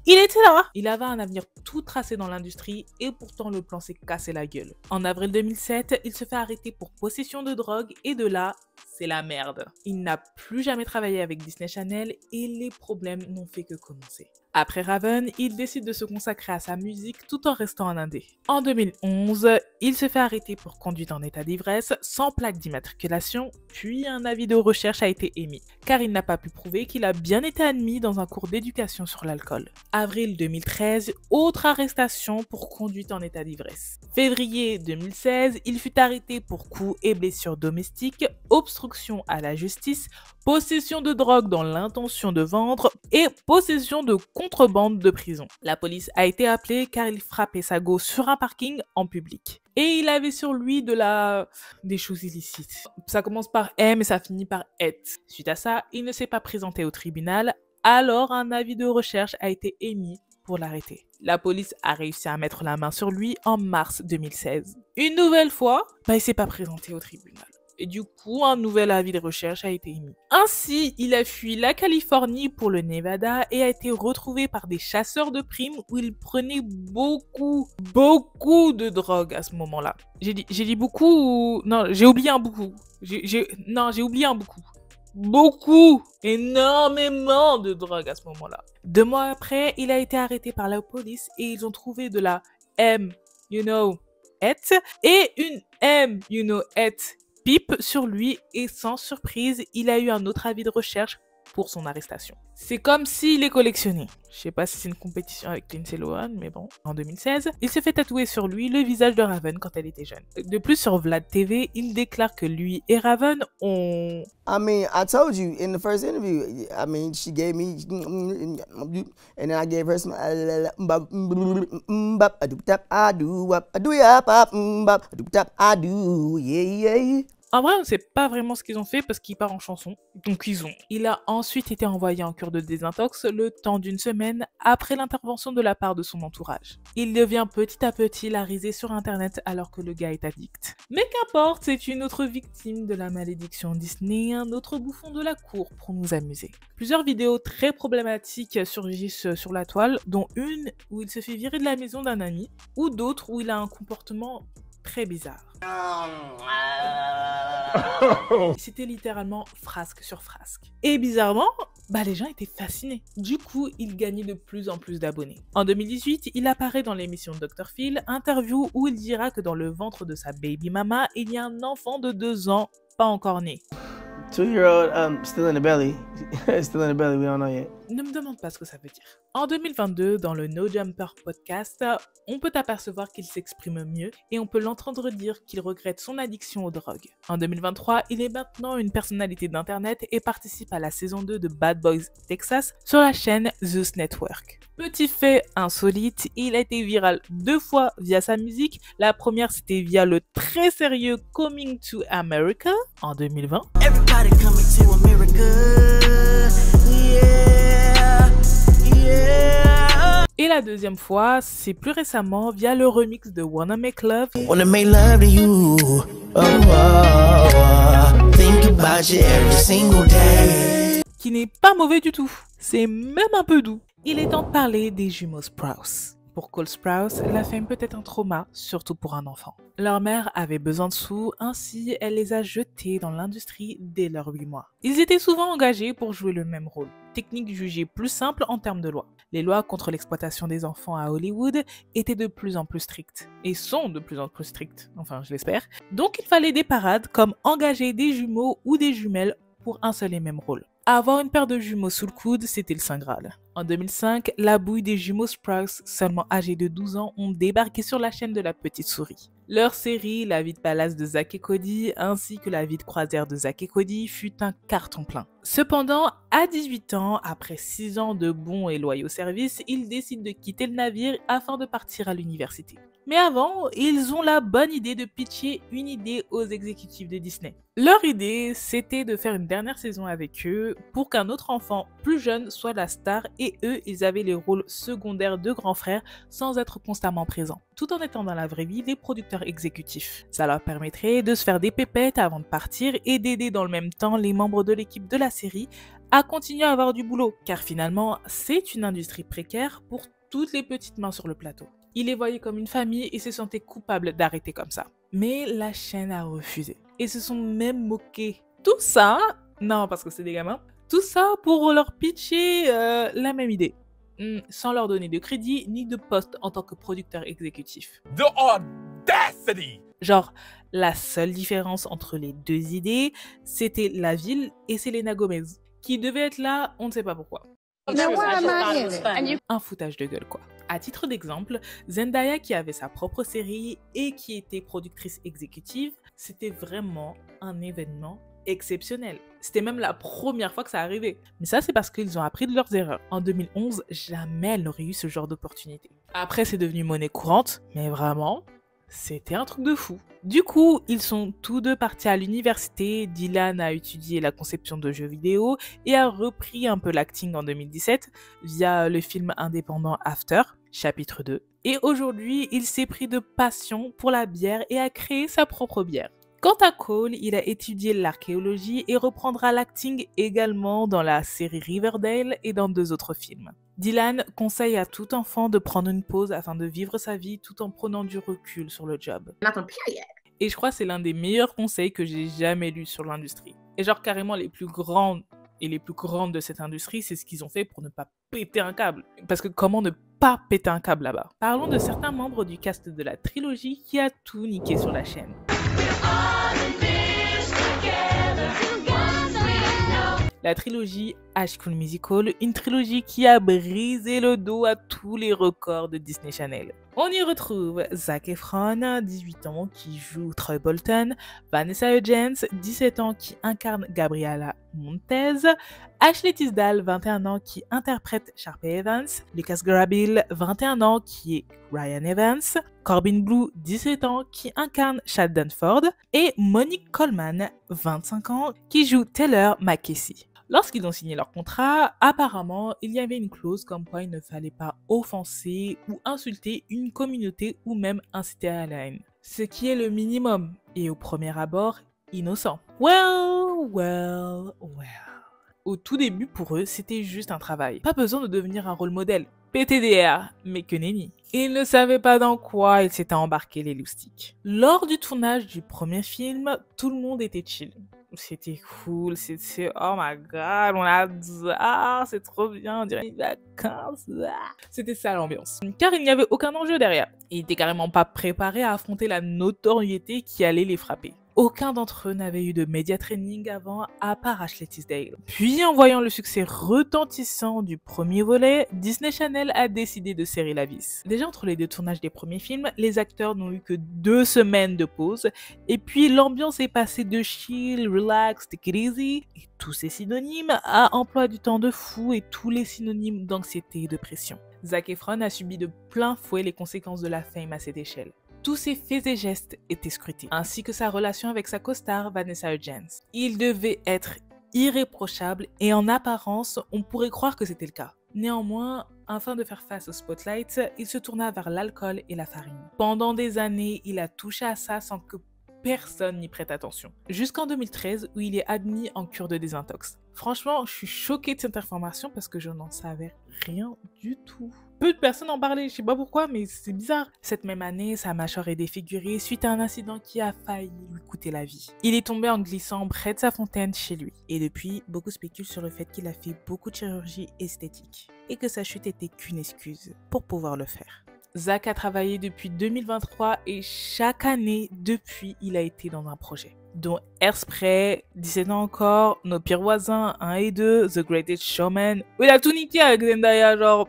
Il était là. Il avait un avenir tout tracé dans l'industrie et pourtant le plan s'est cassé la gueule. En avril 2007, il se fait arrêter pour possession de drogue et de là, c'est la merde. Il n'a plus jamais travaillé avec Disney Channel et les problèmes n'ont fait que commencer. Après Raven, il décide de se consacrer à sa musique tout en restant un indé. En 2011, il se fait arrêter pour conduite en état d'ivresse, sans plaque d'immatriculation, puis un avis de recherche a été émis, car il n'a pas pu prouver qu'il a bien été admis dans un cours d'éducation sur l'alcool. Avril 2013, autre arrestation pour conduite en état d'ivresse. Février 2016, il fut arrêté pour coups et blessures domestiques, obstruction à la justice, possession de drogue dans l'intention de vendre et possession de contrebande de prison. La police a été appelée car il frappait sa go sur un parking en public. Et il avait sur lui des choses illicites. Ça commence par M et ça finit par et. Suite à ça, il ne s'est pas présenté au tribunal, alors un avis de recherche a été émis pour l'arrêter. La police a réussi à mettre la main sur lui en mars 2016. Une nouvelle fois, il s'est pas présenté au tribunal. Et du coup, un nouvel avis de recherche a été émis. Ainsi, il a fui la Californie pour le Nevada et a été retrouvé par des chasseurs de primes où il prenait beaucoup de drogue à ce moment-là. J'ai dit beaucoup ou... Non, j'ai oublié un beaucoup. J'ai oublié un beaucoup. Énormément de drogue à ce moment-là. 2 mois après, il a été arrêté par la police et ils ont trouvé de la M, et une M, pipe sur lui et sans surprise, il a eu un autre avis de recherche pour son arrestation. C'est comme s'il est collectionné. Je sais pas si c'est une compétition avec Lindsay Lohan, mais bon. En 2016, il se fait tatouer sur lui le visage de Raven quand elle était jeune. De plus, sur Vlad TV, il déclare que lui et Raven ont... I mean, I told you in the first interview, I mean, she gave me, and then I gave her some, En vrai, on ne sait pas vraiment ce qu'ils ont fait parce qu'il part en chanson. Donc Il a ensuite été envoyé en cure de désintox le temps d'une semaine après l'intervention de la part de son entourage. Il devient petit à petit la risée sur internet alors que le gars est addict. Mais qu'importe, c'est une autre victime de la malédiction Disney, un autre bouffon de la cour pour nous amuser. Plusieurs vidéos très problématiques surgissent sur la toile, dont une où il se fait virer de la maison d'un ami, ou d'autres où il a un comportement très bizarre. C'était littéralement frasque sur frasque. Et bizarrement, les gens étaient fascinés. Du coup, il gagnait de plus en plus d'abonnés. En 2018, il apparaît dans l'émission Dr. Phil, interview où il dira que dans le ventre de sa baby mama, il y a un enfant de 2 ans, pas encore né. 2-year-old, still in the belly. Still in the belly, we don't know yet. Ne me demande pas ce que ça veut dire. En 2022, dans le No Jumper podcast, on peut apercevoir qu'il s'exprime mieux et on peut l'entendre dire qu'il regrette son addiction aux drogues. En 2023, il est maintenant une personnalité d'internet et participe à la saison 2 de Bad Boys Texas sur la chaîne Zeus Network. Petit fait insolite, il a été viral 2 fois via sa musique. La première, c'était via le très sérieux Coming to America en 2020. Everybody coming to America. Yeah, yeah. Et la deuxième fois, c'est plus récemment via le remix de Wanna Make Love. Wanna make love to you. Oh, oh, oh. Think about you every single day. Qui n'est pas mauvais du tout. C'est même un peu doux. Il est temps de parler des jumeaux Sprouse. Pour Cole Sprouse, la fame peut être un trauma, surtout pour un enfant. Leur mère avait besoin de sous, ainsi elle les a jetés dans l'industrie dès leurs 8 mois. Ils étaient souvent engagés pour jouer le même rôle, technique jugée plus simple en termes de loi. Les lois contre l'exploitation des enfants à Hollywood étaient de plus en plus strictes, et sont de plus en plus strictes, enfin je l'espère. Donc il fallait des parades comme engager des jumeaux ou des jumelles pour un seul et même rôle. Avoir une paire de jumeaux sous le coude, c'était le Saint Graal. En 2005, la bouille des jumeaux Sprouse, seulement âgés de 12 ans, ont débarqué sur la chaîne de la petite souris. Leur série, La vie de palace de Zack et Cody, ainsi que La vie de croisière de Zack et Cody, fut un carton plein. Cependant, à 18 ans, après 6 ans de bons et loyaux services, ils décident de quitter le navire afin de partir à l'université. Mais avant, ils ont la bonne idée de pitcher une idée aux exécutifs de Disney. Leur idée, c'était de faire une dernière saison avec eux pour qu'un autre enfant plus jeune soit la star et eux, ils avaient les rôles secondaires de grands frères sans être constamment présents, tout en étant dans la vraie vie des producteurs exécutifs. Ça leur permettrait de se faire des pépettes avant de partir et d'aider dans le même temps les membres de l'équipe de la série à continuer à avoir du boulot, car finalement, c'est une industrie précaire pour toutes les petites mains sur le plateau. Ils les voyaient comme une famille et se sentaient coupables d'arrêter comme ça. Mais la chaîne a refusé. Et se sont même moqués. Tout ça, non parce que c'est des gamins, tout ça pour leur pitcher la même idée. Sans leur donner de crédit ni de poste en tant que producteur exécutif. The audacity! Genre, la seule différence entre les deux idées, c'était la ville et Selena Gomez, qui devait être là, on ne sait pas pourquoi. Un foutage de gueule quoi. À titre d'exemple, Zendaya qui avait sa propre série et qui était productrice exécutive, c'était vraiment un événement exceptionnel. C'était même la première fois que ça arrivait. Mais ça, c'est parce qu'ils ont appris de leurs erreurs. En 2011, jamais elle n'aurait eu ce genre d'opportunité. Après, c'est devenu monnaie courante, mais vraiment, c'était un truc de fou. Du coup, ils sont tous deux partis à l'université. Dylan a étudié la conception de jeux vidéo et a repris un peu l'acting en 2017 via le film indépendant After, chapitre 2. Et aujourd'hui, il s'est pris de passion pour la bière et a créé sa propre bière. Quant à Cole, il a étudié l'archéologie et reprendra l'acting également dans la série Riverdale et dans 2 autres films. Dylan conseille à tout enfant de prendre une pause afin de vivre sa vie tout en prenant du recul sur le job. Et je crois que c'est l'un des meilleurs conseils que j'ai jamais lus sur l'industrie. Et genre carrément les plus grandes de cette industrie, c'est ce qu'ils ont fait pour ne pas péter un câble. Parce que comment ne pas péter un câble là-bas? Parlons de certains membres du cast de la trilogie qui a tout niqué sur la chaîne. La trilogie High School Musical, une trilogie qui a brisé le dos à tous les records de Disney Channel. On y retrouve Zac Efron, 18 ans, qui joue Troy Bolton, Vanessa Hudgens, 17 ans, qui incarne Gabriella Montez, Ashley Tisdale, 21 ans, qui interprète Sharpay Evans, Lucas Grabeel, 21 ans, qui est Ryan Evans, Corbin Bleu, 17 ans, qui incarne Chad Dunford, et Monique Coleman, 25 ans, qui joue Taylor McKessie. Lorsqu'ils ont signé leur contrat, apparemment, il y avait une clause comme quoi il ne fallait pas offenser ou insulter une communauté ou même inciter à la haine. Ce qui est le minimum, et au premier abord, innocent. Well. Au tout début, pour eux, c'était juste un travail. Pas besoin de devenir un rôle modèle. PTDR, mais que nenni. Ils ne savaient pas dans quoi ils s'étaient embarqués les loustiques. Lors du tournage du premier film, tout le monde était chill. C'était cool, c'était oh my god, on adore, c'est trop bien, on dirait des vacances. C'était ça l'ambiance. Car il n'y avait aucun enjeu derrière. Ils n'étaient carrément pas préparés à affronter la notoriété qui allait les frapper. Aucun d'entre eux n'avait eu de média training avant, à part Ashley Tisdale. Puis, en voyant le succès retentissant du premier volet, Disney Channel a décidé de serrer la vis. Déjà, entre les deux tournages des premiers films, les acteurs n'ont eu que 2 semaines de pause, et puis l'ambiance est passée de chill, relax, take it easy, et tous ces synonymes, à emploi du temps de fou et tous les synonymes d'anxiété et de pression. Zac Efron a subi de plein fouet les conséquences de la fame à cette échelle. Tous ses faits et gestes étaient scrutés, ainsi que sa relation avec sa co-star Vanessa Hudgens. Il devait être irréprochable et en apparence, on pourrait croire que c'était le cas. Néanmoins, afin de faire face au spotlight, il se tourna vers l'alcool et la farine. Pendant des années, il a touché à ça sans que personne n'y prête attention. Jusqu'en 2013, où il est admis en cure de désintox. Franchement, je suis choquée de cette information parce que je n'en savais rien du tout. Peu de personnes en parlaient, je sais pas pourquoi, mais c'est bizarre. Cette même année, sa mâchoire est défigurée suite à un incident qui a failli lui coûter la vie. Il est tombé en glissant près de sa fontaine chez lui. Et depuis, beaucoup spéculent sur le fait qu'il a fait beaucoup de chirurgie esthétique. Et que sa chute était qu'une excuse pour pouvoir le faire. Zac a travaillé depuis 2023 et chaque année depuis, il a été dans un projet. Dont Hairspray, 17 ans encore, Nos pires voisins 1 et 2, The Greatest Showman. Il a tout niqué avec Zendaya, genre.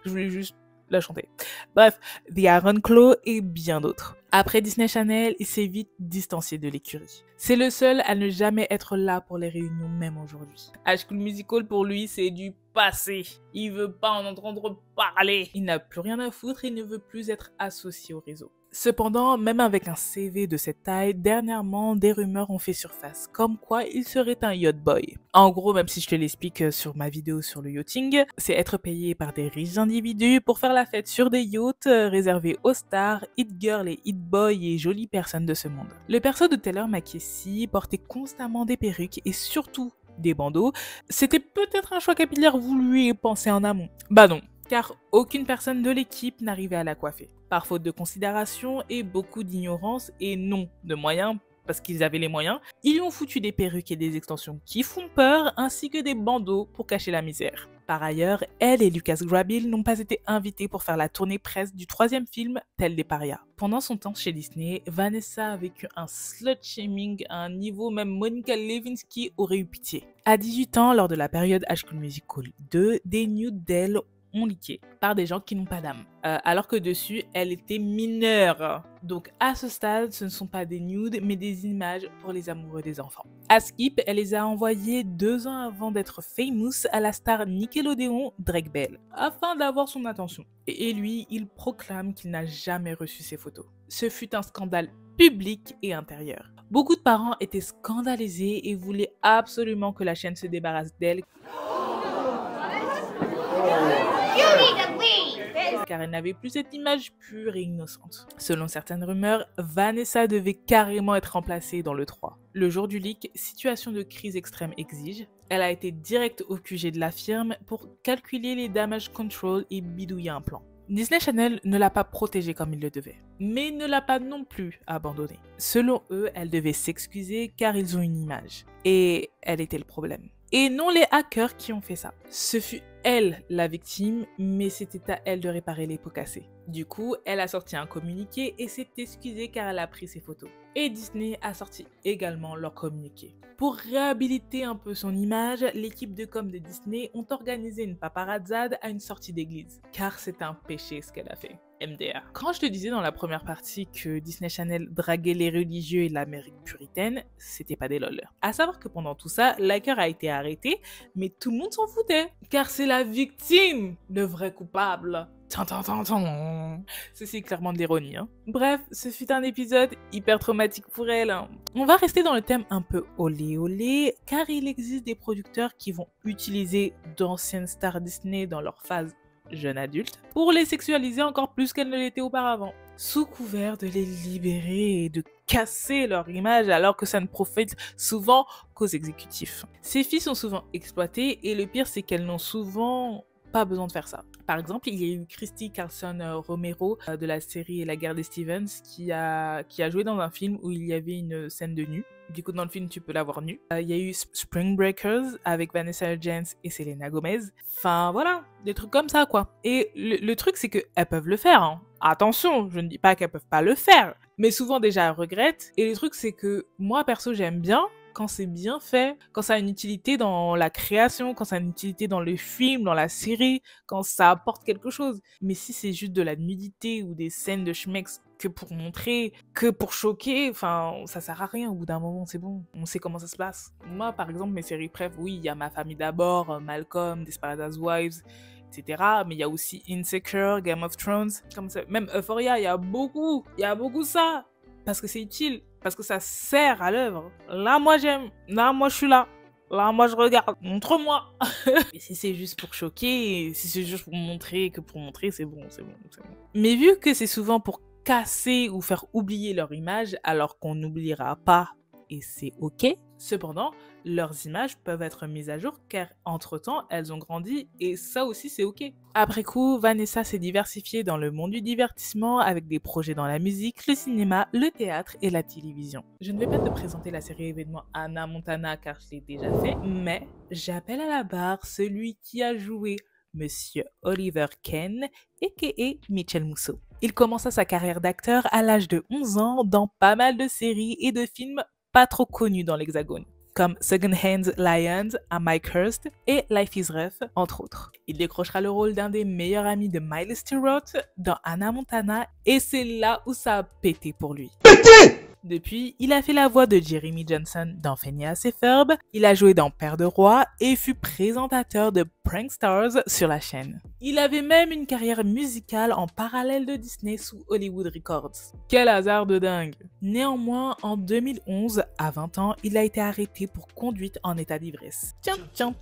Je voulais juste la chanter. Bref, The Iron Claw et bien d'autres. Après Disney Channel, il s'est vite distancié de l'écurie. C'est le seul à ne jamais être là pour les réunions, même aujourd'hui. High School Musical, pour lui, c'est du passé. Il veut pas en entendre parler. Il n'a plus rien à foutre et ne veut plus être associé au réseau. Cependant, même avec un CV de cette taille, dernièrement, des rumeurs ont fait surface, comme quoi il serait un yacht boy. En gros, même si je te l'explique sur ma vidéo sur le yachting, c'est être payé par des riches individus pour faire la fête sur des yachts réservés aux stars, hit girls et hit boys et jolies personnes de ce monde. Le perso de Taylor McKessie portait constamment des perruques et surtout des bandeaux. C'était peut-être un choix capillaire voulu et pensé en amont. Bah non, car aucune personne de l'équipe n'arrivait à la coiffer. Par faute de considération et beaucoup d'ignorance et non de moyens, parce qu'ils avaient les moyens, ils lui ont foutu des perruques et des extensions qui font peur, ainsi que des bandeaux pour cacher la misère. Par ailleurs, elle et Lucas Grabeel n'ont pas été invités pour faire la tournée presse du 3e film, tel des parias. Pendant son temps chez Disney, Vanessa a vécu un slut-shaming à un niveau même Monica Lewinsky aurait eu pitié. À 18 ans, lors de la période High School Musical 2, des nudes d'elle ont leaké par des gens qui n'ont pas d'âme. Alors que dessus, elle était mineure. Donc à ce stade, ce ne sont pas des nudes, mais des images pour les amoureux des enfants. À Skip, elle les a envoyées 2 ans avant d'être famous à la star Nickelodeon Drake Bell, afin d'avoir son attention. Et lui, il proclame qu'il n'a jamais reçu ces photos. Ce fut un scandale public et intérieur. Beaucoup de parents étaient scandalisés et voulaient absolument que la chaîne se débarrasse d'elle. Car elle n'avait plus cette image pure et innocente. Selon certaines rumeurs, Vanessa devait carrément être remplacée dans le 3. Le jour du leak, situation de crise extrême exige, elle a été directe au QG de la firme pour calculer les damage control et bidouiller un plan. Disney Channel ne l'a pas protégée comme il le devait, mais ne l'a pas non plus abandonnée. Selon eux, elle devait s'excuser car ils ont une image. Et elle était le problème. Et non les hackers qui ont fait ça. Ce fut elle la victime, mais c'était à elle de réparer les pots cassés. Du coup, elle a sorti un communiqué et s'est excusée car elle a pris ses photos. Et Disney a sorti également leur communiqué. Pour réhabiliter un peu son image, l'équipe de com de Disney ont organisé une paparazzade à une sortie d'église. Car c'est un péché ce qu'elle a fait. MDR. Quand je te disais dans la première partie que Disney Channel draguait les religieux et l'Amérique puritaine, c'était pas des lol. À savoir que pendant tout ça, Laker a été arrêté, mais tout le monde s'en foutait. Car c'est la victime, le vrai coupable. Ceci est clairement de l'ironie. Bref, ce fut un épisode hyper traumatique pour elle. On va rester dans le thème un peu olé olé, car il existe des producteurs qui vont utiliser d'anciennes stars Disney dans leur phase jeune adulte pour les sexualiser encore plus qu'elles ne l'étaient auparavant, sous couvert de les libérer et de casser leur image alors que ça ne profite souvent qu'aux exécutifs. Ces filles sont souvent exploitées et le pire c'est qu'elles n'ont souvent pas besoin de faire ça. Par exemple, il y a eu Christy Carlson Romero de la série La Guerre des Stevens qui a joué dans un film où il y avait une scène de nu. Du coup, dans le film, tu peux la voir nue. Il y a eu Spring Breakers avec Vanessa Hudgens et Selena Gomez. Enfin, voilà, des trucs comme ça, quoi. Et le truc, c'est qu'elles peuvent le faire. Hein. Attention, je ne dis pas qu'elles peuvent pas le faire. Mais souvent, déjà, elles regrettent. Et le truc, c'est que moi, perso, j'aime bien quand c'est bien fait, quand ça a une utilité dans la création, quand ça a une utilité dans le film, dans la série, quand ça apporte quelque chose. Mais si c'est juste de la nudité ou des scènes de schmex que pour montrer, que pour choquer, enfin, ça sert à rien. Au bout d'un moment, c'est bon. On sait comment ça se passe. Moi, par exemple, mes séries préf, oui, il y a Ma Famille d'abord, Malcolm, Desperate Housewives, etc. Mais il y a aussi Insecure, Game of Thrones, comme ça. Même Euphoria, il y a beaucoup ça. Parce que c'est utile, parce que ça sert à l'œuvre. Là, moi, j'aime. Là, moi, je suis là. Là, moi, je regarde. Montre-moi. Et si c'est juste pour choquer, si c'est juste pour montrer, c'est bon. Mais vu que c'est souvent pour casser ou faire oublier leur image, alors qu'on n'oubliera pas, et c'est ok. Cependant, leurs images peuvent être mises à jour car entre-temps, elles ont grandi et ça aussi c'est ok. Après coup, Vanessa s'est diversifiée dans le monde du divertissement avec des projets dans la musique, le cinéma, le théâtre et la télévision. Je ne vais pas te présenter la série événement Hannah Montana car je l'ai déjà fait, mais j'appelle à la barre celui qui a joué Monsieur Oliver Ken, a.k.a. Mitchell Musso. Il commença sa carrière d'acteur à l'âge de 11 ans dans pas mal de séries et de films pas trop connus dans l'Hexagone, comme Second Hand Lions à Mike Hurst et Life is Rough, entre autres. Il décrochera le rôle d'un des meilleurs amis de Miley Cyrus dans Hannah Montana et c'est là où ça a pété pour lui. Depuis, il a fait la voix de Jeremy Johnson dans Phineas et Ferb, il a joué dans Père de Roi et fut présentateur de Prank Stars sur la chaîne. Il avait même une carrière musicale en parallèle de Disney sous Hollywood Records. Quel hasard de dingue! Néanmoins, en 2011, à 20 ans, il a été arrêté pour conduite en état d'ivresse. Tiens.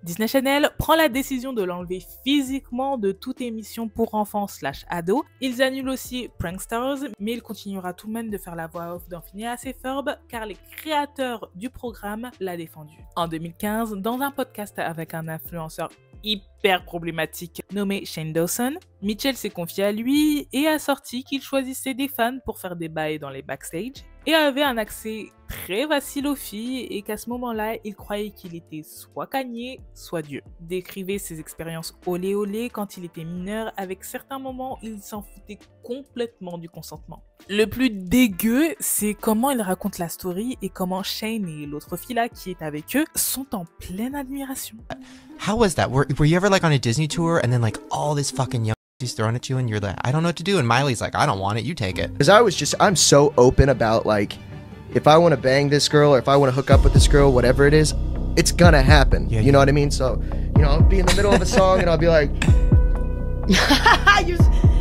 Disney Channel prend la décision de l'enlever physiquement de toute émission pour enfants / ados. Ils annulent aussi Prank Stars, mais il continuera tout de même de faire la voix off dans Phineas et Ferb car les créateurs du programme l'ont défendu. En 2015, dans un podcast avec un influenceur hyper problématique nommé Shane Dawson, Mitchell s'est confié à lui et a sorti qu'il choisissait des fans pour faire des bails dans les backstage et avait un accès très facile aux filles et qu'à ce moment-là, il croyait qu'il était soit Kanye, soit Dieu. Décrivait ses expériences olé olé quand il était mineur avec certains moments où il s'en foutait complètement du consentement. Le plus dégueu, c'est comment il raconte la story et comment Shane et l'autre fille là qui est avec eux sont en pleine admiration. How was that? Were you ever like on a Disney tour and then like all this fucking young is thrown at you and you're like, I don't know what to do, and Miley's like, I don't want it, you take it. Because I'm so open about like, if I want to bang this girl or if I want to hook up with this girl, whatever it is, it's gonna happen. You know what I mean? So, you know, I'll be in the middle of a song and I'll be like,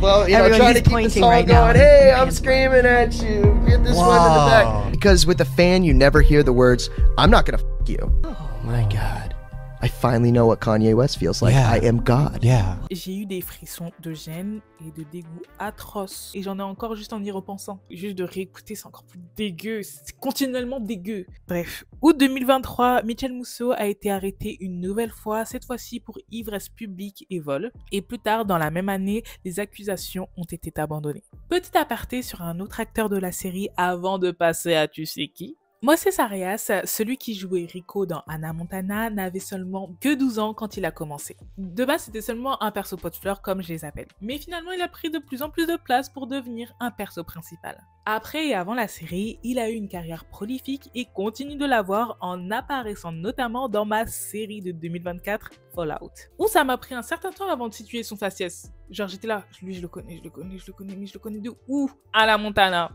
well, you know, trying to keep the song going. Hey, I'm screaming at you. Get this one in the back. Because with a fan, you never hear the words, I'm not gonna f you. Oh my God. I finally know what Kanye West feels like. I am God. J'ai eu des frissons de gêne et de dégoût atroces. Et j'en ai encore juste en y repensant. Juste de réécouter, c'est encore plus dégueu. C'est continuellement dégueu. Bref. Août 2023, Mitchell Musso a été arrêté une nouvelle fois, cette fois-ci pour ivresse publique et vol. Et plus tard, dans la même année, les accusations ont été abandonnées. Petit aparté sur un autre acteur de la série avant de passer à tu sais qui. Moses Arias, celui qui jouait Rico dans Hannah Montana, n'avait seulement que 12 ans quand il a commencé. De base, c'était seulement un perso pot de fleurs comme je les appelle. Mais finalement, il a pris de plus en plus de place pour devenir un perso principal. Après et avant la série, il a eu une carrière prolifique et continue de l'avoir en apparaissant notamment dans ma série de 2024, Fallout. Où ça m'a pris un certain temps avant de situer son faciès. Genre j'étais là, lui je le connais, mais je le connais de où? Hannah Montana.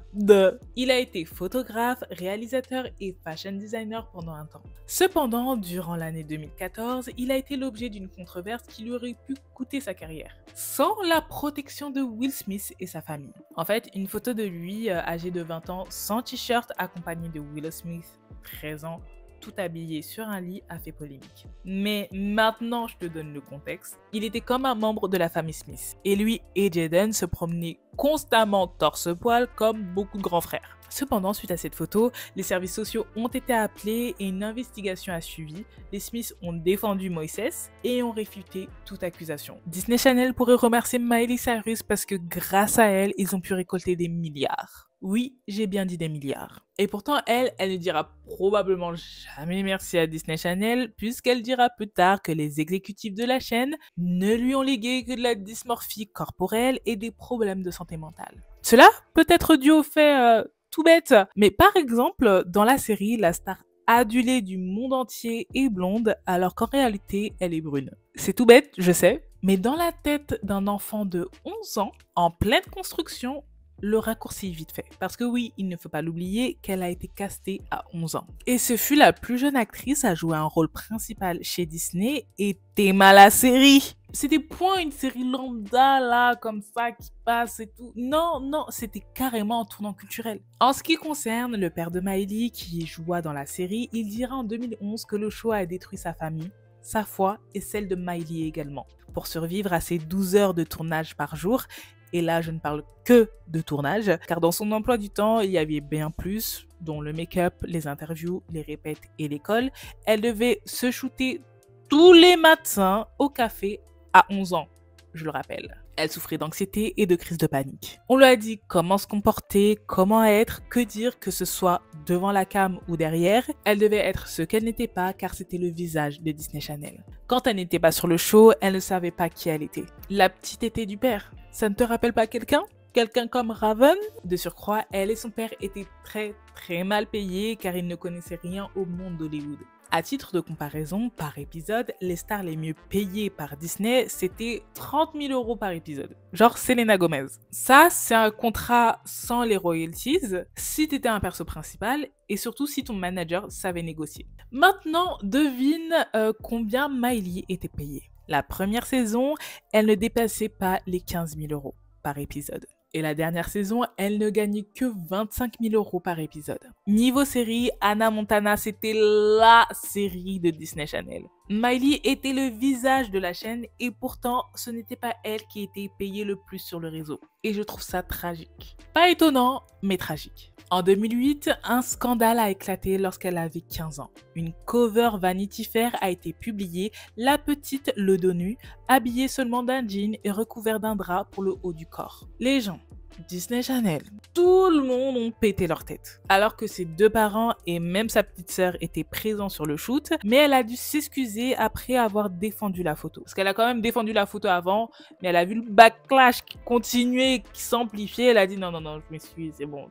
Il a été photographe, réalisateur et fashion designer pendant un temps. Cependant, durant l'année 2014, il a été l'objet d'une controverse qui lui aurait pu coûter sa carrière. Sans la protection de Will Smith et sa famille. En fait, une photo de lui, âgé de 20 ans, sans t-shirt, accompagné de Will Smith, 13 ans, tout habillé sur un lit, a fait polémique. Mais maintenant, je te donne le contexte. Il était comme un membre de la famille Smith. Et lui et Jaden se promenaient constamment torse-poil comme beaucoup de grands frères. Cependant, suite à cette photo, les services sociaux ont été appelés et une investigation a suivi. Les Smiths ont défendu Moises et ont réfuté toute accusation. Disney Channel pourrait remercier Miley Cyrus parce que grâce à elle, ils ont pu récolter des milliards. Oui, j'ai bien dit des milliards. Et pourtant, elle ne dira probablement jamais merci à Disney Channel puisqu'elle dira plus tard que les exécutifs de la chaîne ne lui ont légué que de la dysmorphie corporelle et des problèmes de santé mentale. Cela peut être dû au fait tout bête, mais par exemple, dans la série, la star adulée du monde entier est blonde alors qu'en réalité, elle est brune. C'est tout bête, je sais, mais dans la tête d'un enfant de 11 ans, en pleine construction, le raccourci vite fait. Parce que oui, il ne faut pas l'oublier qu'elle a été castée à 11 ans. Et ce fut la plus jeune actrice à jouer un rôle principal chez Disney et Théma la série. C'était point une série lambda là, comme ça, qui passe et tout. Non, c'était carrément un tournant culturel. En ce qui concerne le père de Miley qui joua dans la série, il dira en 2011 que le show a détruit sa famille, sa foi et celle de Miley également. Pour survivre à ses 12 heures de tournage par jour, et là, je ne parle que de tournage, car dans son emploi du temps, il y avait bien plus, dont le make-up, les interviews, les répètes et l'école. Elle devait se shooter tous les matins au café à 11 ans, je le rappelle. Elle souffrait d'anxiété et de crise de panique. On lui a dit comment se comporter, comment être, que dire, que ce soit devant la cam ou derrière. Elle devait être ce qu'elle n'était pas car c'était le visage de Disney Channel. Quand elle n'était pas sur le show, elle ne savait pas qui elle était. La petite était du père. Ça ne te rappelle pas quelqu'un? Quelqu'un comme Raven? De surcroît, elle et son père étaient très mal payés car ils ne connaissaient rien au monde d'Hollywood. À titre de comparaison, par épisode, les stars les mieux payées par Disney, c'était 30 000 € par épisode. Genre Selena Gomez. Ça, c'est un contrat sans les royalties, si t'étais un perso principal, et surtout si ton manager savait négocier. Maintenant, devine combien Miley était payée. La première saison, elle ne dépassait pas les 15 000 € par épisode. Et la dernière saison, elle ne gagnait que 25 000 € par épisode. Niveau série, Hannah Montana, c'était LA série de Disney Channel. Miley était le visage de la chaîne et pourtant, ce n'était pas elle qui était payée le plus sur le réseau. Et je trouve ça tragique. Pas étonnant, mais tragique. En 2008, un scandale a éclaté lorsqu'elle avait 15 ans. Une cover Vanity Fair a été publiée, la petite le dos nu, habillée seulement d'un jean et recouvert d'un drap pour le haut du corps. Les gens, Disney Channel, tout le monde ont pété leur tête. Alors que ses deux parents et même sa petite sœur étaient présents sur le shoot, mais elle a dû s'excuser après avoir défendu la photo. Parce qu'elle a quand même défendu la photo avant, mais elle a vu le backlash qui continuait, qui s'amplifiait. Elle a dit non, je m'excuse, c'est bon,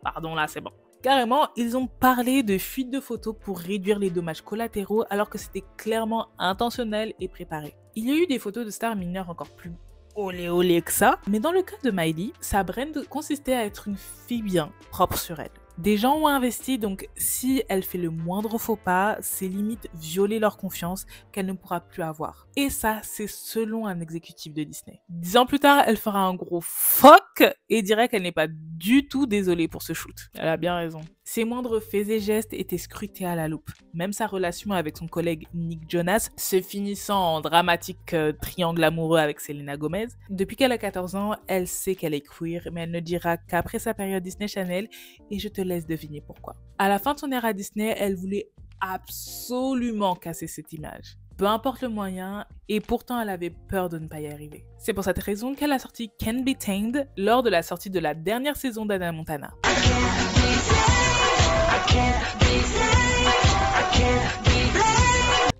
pardon là, c'est bon. Carrément, ils ont parlé de fuite de photos pour réduire les dommages collatéraux alors que c'était clairement intentionnel et préparé. Il y a eu des photos de stars mineures encore plus olé que ça, mais dans le cas de Miley, sa brand consistait à être une fille bien, propre sur elle. Des gens ont investi, donc si elle fait le moindre faux pas, c'est limite violer leur confiance qu'elle ne pourra plus avoir. Et ça, c'est selon un exécutif de Disney. 10 ans plus tard, elle fera un gros fuck et dirait qu'elle n'est pas du tout désolée pour ce shoot. Elle a bien raison. Ses moindres faits et gestes étaient scrutés à la loupe. Même sa relation avec son collègue Nick Jonas se finissant en dramatique triangle amoureux avec Selena Gomez. Depuis qu'elle a 14 ans, elle sait qu'elle est queer, mais elle ne dira qu'après sa période Disney Channel et je te laisse deviner pourquoi. À la fin de son ère à Disney, elle voulait absolument casser cette image. Peu importe le moyen, et pourtant elle avait peur de ne pas y arriver. C'est pour cette raison qu'elle a sorti Can't Be Tamed lors de la sortie de la dernière saison d'Hannah Montana.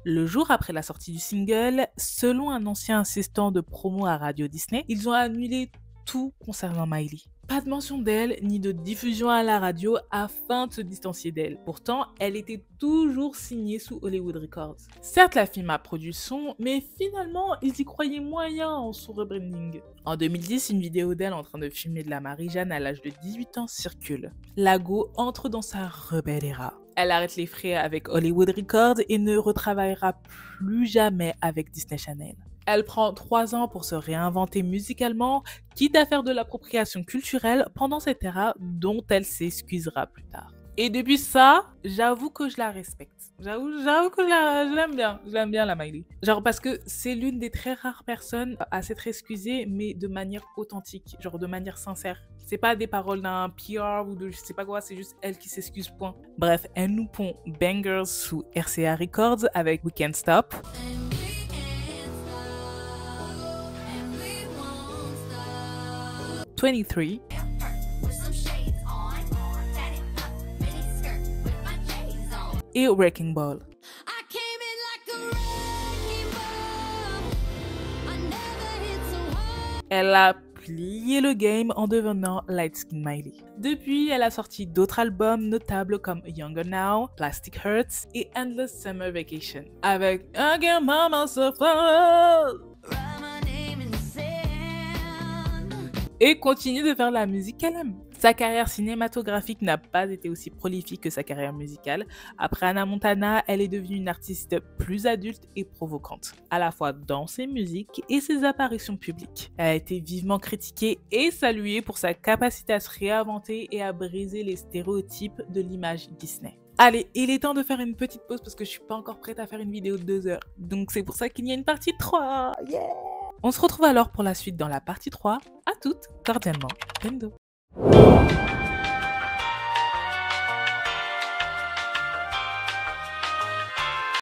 Le jour après la sortie du single, selon un ancien assistant de promo à Radio Disney, ils ont annulé tout concernant Miley. Pas de mention d'elle, ni de diffusion à la radio afin de se distancier d'elle. Pourtant, elle était toujours signée sous Hollywood Records. Certes, la film a produit le son, mais finalement, ils y croyaient moyen en son rebranding. En 2010, une vidéo d'elle en train de filmer de la Marie-Jeanne à l'âge de 18 ans circule. La go entre dans sa rebelle era. Elle arrête les frais avec Hollywood Records et ne retravaillera plus jamais avec Disney Channel. Elle prend 3 ans pour se réinventer musicalement, quitte à faire de l'appropriation culturelle pendant cette ère dont elle s'excusera plus tard. Et depuis ça, j'avoue que je la respecte. J'avoue que je l'aime bien. Je l'aime bien, la Miley. Genre parce que c'est l'une des très rares personnes à s'être excusée, mais de manière authentique, genre de manière sincère. C'est pas des paroles d'un PR ou de je sais pas quoi, c'est juste elle qui s'excuse, point. Bref, elle nous pond bangers sous RCA Records avec We Can't Stop. #23 et Wrecking Ball. Elle a plié le game en devenant Light Skin Miley. Depuis, elle a sorti d'autres albums notables comme Younger Now, Plastic Hurts et Endless Summer Vacation. Avec I Get Mama So Far et continue de faire la musique qu'elle aime. Sa carrière cinématographique n'a pas été aussi prolifique que sa carrière musicale. Après Hannah Montana, elle est devenue une artiste plus adulte et provocante, à la fois dans ses musiques et ses apparitions publiques. Elle a été vivement critiquée et saluée pour sa capacité à se réinventer et à briser les stéréotypes de l'image Disney. Allez, il est temps de faire une petite pause parce que je suis pas encore prête à faire une vidéo de 2 heures. Donc c'est pour ça qu'il y a une partie 3. Yeah! On se retrouve alors pour la suite dans la partie 3. À toutes, cordialement, Pendo.